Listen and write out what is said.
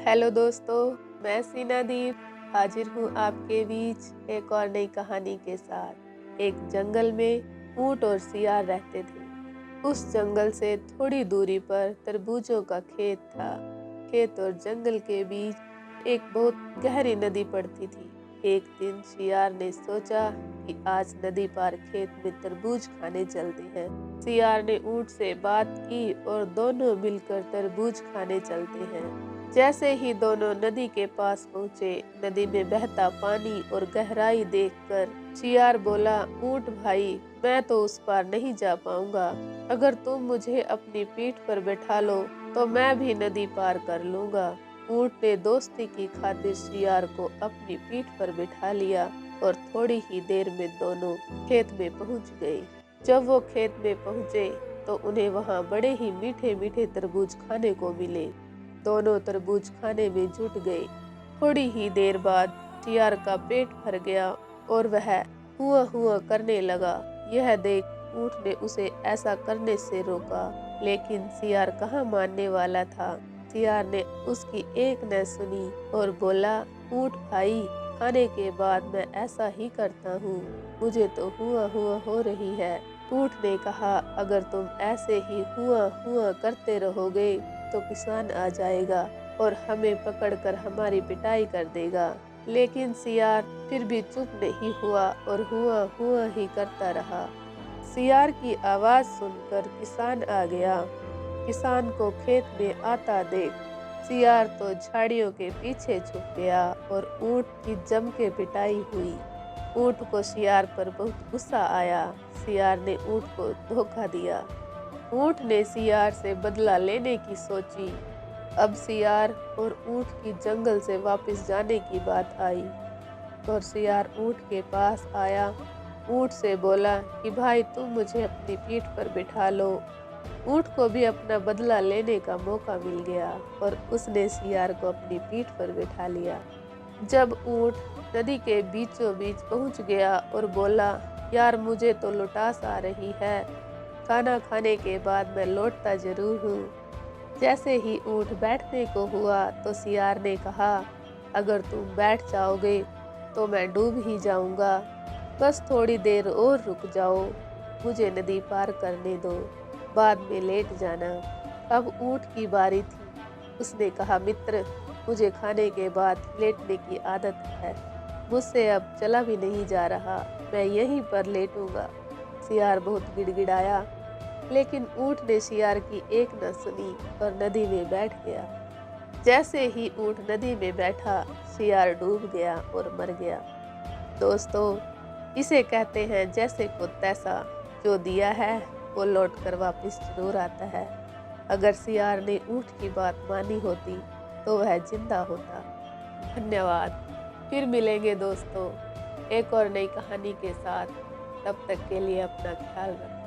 Hello दोस्तों, मैं सीनादीप हाजिर हूँ आपके बीच एक और नई कहानी के साथ। एक जंगल में ऊंट और सियार रहते थे। उस जंगल से थोड़ी दूरी पर तरबूजों का खेत था। खेत और जंगल के बीच एक बहुत गहरी नदी पड़ती थी। एक दिन सियार ने सोचा कि आज नदी पार खेत में तरबूज खाने चलते हैं। सियार ने ऊंट से बात की और दोनों मिलकर तरबूज खाने चलते हैं। जैसे ही दोनों नदी के पास पहुंचे, नदी में बहता पानी और गहराई देखकर सियार बोला, ऊंट भाई, मैं तो उस पार नहीं जा पाऊंगा। अगर तुम मुझे अपनी पीठ पर बैठा लो तो मैं भी नदी पार कर लूंगा। ऊंट ने दोस्ती की खातिर सियार को अपनी पीठ पर बिठा लिया और थोड़ी ही देर में दोनों खेत में पहुंच गए। जब वो खेत में पहुंचे तो उन्हें वहां बड़े ही मीठे मीठे तरबूज खाने को मिले। दोनों तरबूज खाने में जुट गए। थोड़ी ही देर बाद सियार का पेट भर गया और वह हुआ हुआ करने लगा। यह देख ऊंट ने उसे ऐसा करने से रोका, लेकिन सियार कहाँ मानने वाला था। सियार ने उसकी एक न सुनी और बोला, ऊंट भाई, खाने के बाद मैं ऐसा ही करता हूँ। मुझे तो हुआ हुआ हो रही है। ऊंट ने कहा, अगर तुम ऐसे ही हुआ हुआ करते रहोगे तो किसान आ जाएगा और हमें पकड़कर हमारी पिटाई कर देगा। लेकिन सियार फिर भी चुप नहीं हुआ और हुआ हुआ ही करता रहा। सियार की आवाज सुनकर किसान आ गया। किसान को खेत में आता देख सियार तो झाड़ियों के पीछे छुप गया और ऊंट की जम के पिटाई हुई। ऊंट को सियार पर बहुत गुस्सा आया। सियार ने ऊंट को धोखा दिया। ऊंट ने सियार से बदला लेने की सोची। अब सियार और ऊंट की जंगल से वापस जाने की बात आई और सियार ऊंट के पास आया। ऊंट से बोला कि भाई, तुम मुझे अपनी पीठ पर बिठा लो। ऊंट को भी अपना बदला लेने का मौका मिल गया और उसने सियार को अपनी पीठ पर बिठा लिया। जब ऊंट नदी के बीचों बीच पहुंच गया और बोला, यार, मुझे तो लुटास आ रही है। खाना खाने के बाद मैं लौटता जरूर हूँ। जैसे ही ऊंट बैठने को हुआ तो सियार ने कहा, अगर तुम बैठ जाओगे तो मैं डूब ही जाऊंगा। बस थोड़ी देर और रुक जाओ, मुझे नदी पार करने दो, बाद में लेट जाना। अब ऊंट की बारी थी। उसने कहा, मित्र, मुझे खाने के बाद लेटने की आदत है। मुझसे अब चला भी नहीं जा रहा, मैं यहीं पर लेटूंगा। सियार बहुत गिड़गिड़ाया, लेकिन ऊंट ने सियार की एक न सुनी और नदी में बैठ गया। जैसे ही ऊंट नदी में बैठा, सियार डूब गया और मर गया। दोस्तों, इसे कहते हैं जैसे को तैसा। जो दिया है वो लौट कर वापिस जरूर आता है। अगर सियार ने ऊंट की बात मानी होती तो वह जिंदा होता। धन्यवाद। फिर मिलेंगे दोस्तों एक और नई कहानी के साथ। तब तक के लिए अपना ख्याल रखें।